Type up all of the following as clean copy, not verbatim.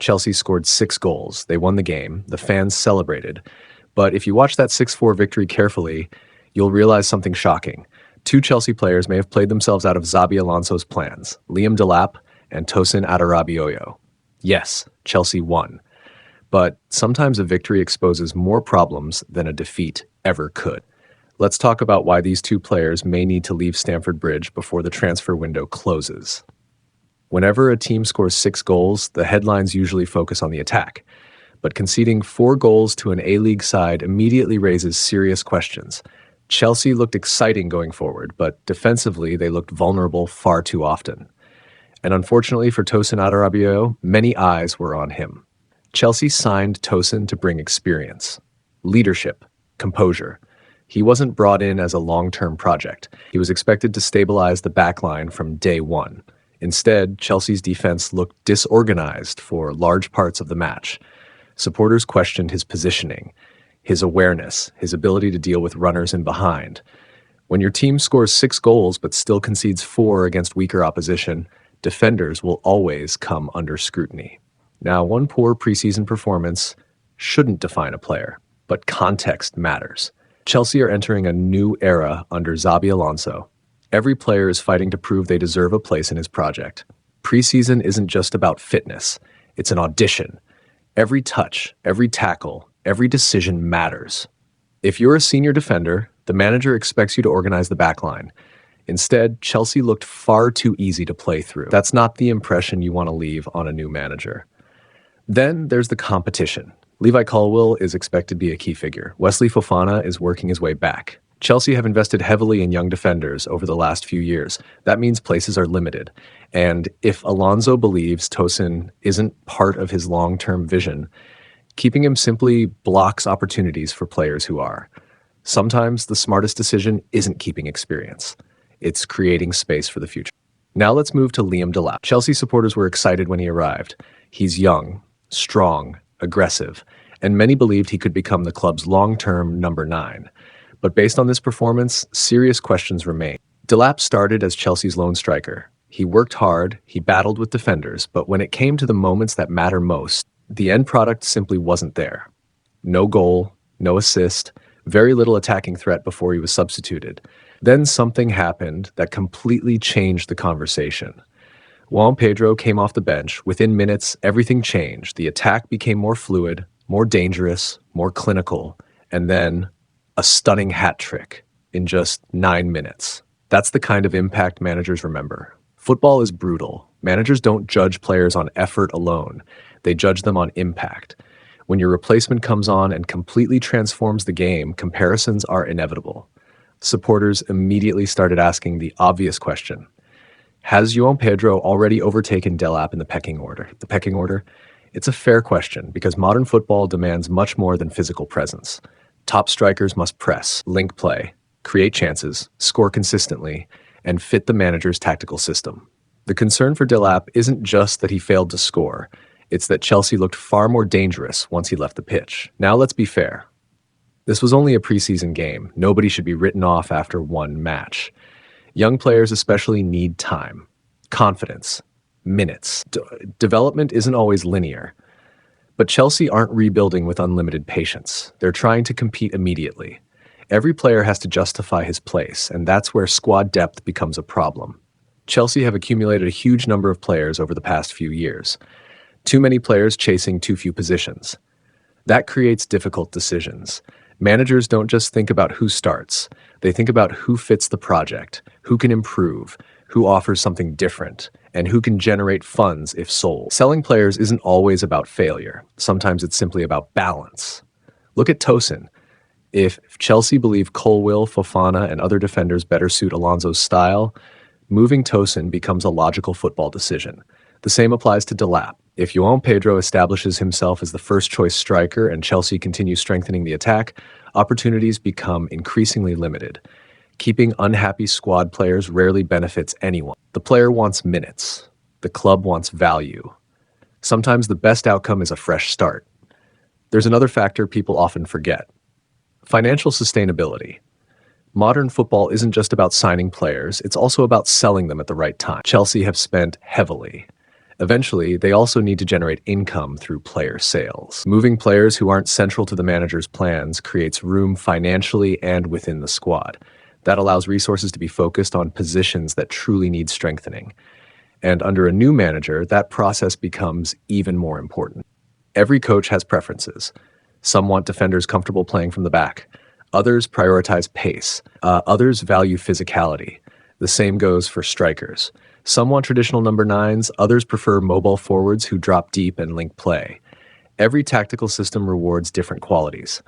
Chelsea scored 6 goals. They won the game. The fans celebrated. But if you watch that 6-4 victory carefully, you'll realize something shocking. 2 Chelsea players may have played themselves out of Xabi Alonso's plans, Liam Delap and Tosin Adarabioyo. Yes, Chelsea won. But sometimes a victory exposes more problems than a defeat ever could. Let's talk about why these 2 players may need to leave Stamford Bridge before the transfer window closes. Whenever a team scores 6 goals, the headlines usually focus on the attack. But conceding 4 goals to an A-League side immediately raises serious questions. Chelsea looked exciting going forward, but defensively they looked vulnerable far too often. And unfortunately for Tosin Adarabioyo, many eyes were on him. Chelsea signed Tosin to bring experience, leadership, composure. He wasn't brought in as a long-term project. He was expected to stabilize the backline from day one. Instead, Chelsea's defense looked disorganized for large parts of the match. Supporters questioned his positioning, his awareness, his ability to deal with runners in behind. When your team scores 6 goals but still concedes 4 against weaker opposition, defenders will always come under scrutiny. Now, one poor preseason performance shouldn't define a player, but context matters. Chelsea are entering a new era under Xabi Alonso. Every player is fighting to prove they deserve a place in his project. Preseason isn't just about fitness, it's an audition. Every touch, every tackle, every decision matters. If you're a senior defender, the manager expects you to organize the backline. Instead, Chelsea looked far too easy to play through. That's not the impression you want to leave on a new manager. Then there's the competition. Levi Colwill is expected to be a key figure. Wesley Fofana is working his way back. Chelsea have invested heavily in young defenders over the last few years. That means places are limited. And if Alonso believes Tosin isn't part of his long-term vision, keeping him simply blocks opportunities for players who are. Sometimes the smartest decision isn't keeping experience. It's creating space for the future. Now let's move to Liam Delap. Chelsea supporters were excited when he arrived. He's young, strong, aggressive, and many believed he could become the club's long-term number 9. But based on this performance, serious questions remain. Delap started as Chelsea's lone striker. He worked hard, he battled with defenders, but when it came to the moments that matter most, the end product simply wasn't there. No goal, no assist, very little attacking threat before he was substituted. Then something happened that completely changed the conversation. Joao Pedro came off the bench. Within minutes, everything changed. The attack became more fluid, more dangerous, more clinical, and then a stunning hat trick in just 9 minutes. That's the kind of impact managers remember. Football is brutal. Managers don't judge players on effort alone. They judge them on impact. When your replacement comes on and completely transforms the game, comparisons are inevitable. Supporters immediately started asking the obvious question. Has Joao Pedro already overtaken Delap in the pecking order? The pecking order? It's a fair question because modern football demands much more than physical presence. Top strikers must press, link play, create chances, score consistently, and fit the manager's tactical system. The concern for Delap isn't just that he failed to score. It's that Chelsea looked far more dangerous once he left the pitch. Now let's be fair. This was only a preseason game. Nobody should be written off after one match. Young players especially need time, confidence, minutes. Development isn't always linear. But Chelsea aren't rebuilding with unlimited patience. They're trying to compete immediately. Every player has to justify his place, and that's where squad depth becomes a problem. Chelsea have accumulated a huge number of players over the past few years. Too many players chasing too few positions. That creates difficult decisions. Managers don't just think about who starts. They think about who fits the project, who can improve, who offers something different, and who can generate funds if sold. Selling players isn't always about failure. Sometimes it's simply about balance. Look at Tosin. If Chelsea believe Colwill, Fofana, and other defenders better suit Alonso's style, moving Tosin becomes a logical football decision. The same applies to Delap. If Joao Pedro establishes himself as the first-choice striker and Chelsea continues strengthening the attack, opportunities become increasingly limited. Keeping unhappy squad players rarely benefits anyone. The player wants minutes. The club wants value. Sometimes the best outcome is a fresh start. There's another factor people often forget. Financial sustainability. Modern football isn't just about signing players, it's also about selling them at the right time. Chelsea have spent heavily. Eventually, they also need to generate income through player sales. Moving players who aren't central to the manager's plans creates room financially and within the squad. That allows resources to be focused on positions that truly need strengthening. And under a new manager, that process becomes even more important. Every coach has preferences. Some want defenders comfortable playing from the back. Others prioritize pace. Others value physicality. The same goes for strikers. Some want traditional number nines. Others prefer mobile forwards who drop deep and link play. Every tactical system rewards different qualities.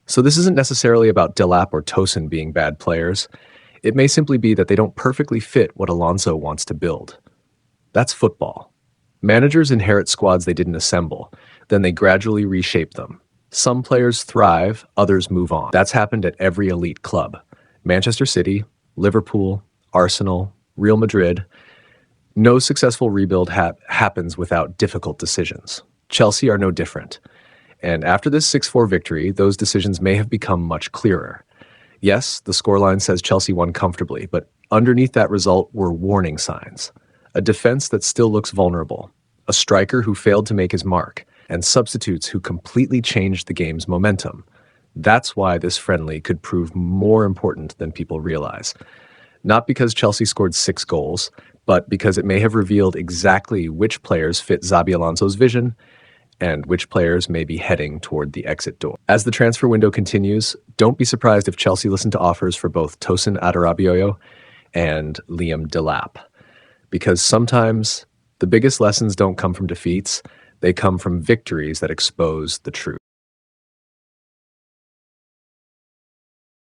So this isn't necessarily about Delap or Tosin being bad players. It may simply be that they don't perfectly fit what Alonso wants to build. That's football. Managers inherit squads they didn't assemble. Then they gradually reshape them. Some players thrive, others move on. That's happened at every elite club. Manchester City, Liverpool, Arsenal, Real Madrid. No successful rebuild happens without difficult decisions. Chelsea are no different. And after this 6-4 victory, those decisions may have become much clearer. Yes, the scoreline says Chelsea won comfortably, but underneath that result were warning signs. A defense that still looks vulnerable, a striker who failed to make his mark, and substitutes who completely changed the game's momentum. That's why this friendly could prove more important than people realize. Not because Chelsea scored 6 goals, but because it may have revealed exactly which players fit Xabi Alonso's vision and which players may be heading toward the exit door. As the transfer window continues, don't be surprised if Chelsea listen to offers for both Tosin Adarabioyo and Liam Delap. Because sometimes the biggest lessons don't come from defeats, they come from victories that expose the truth.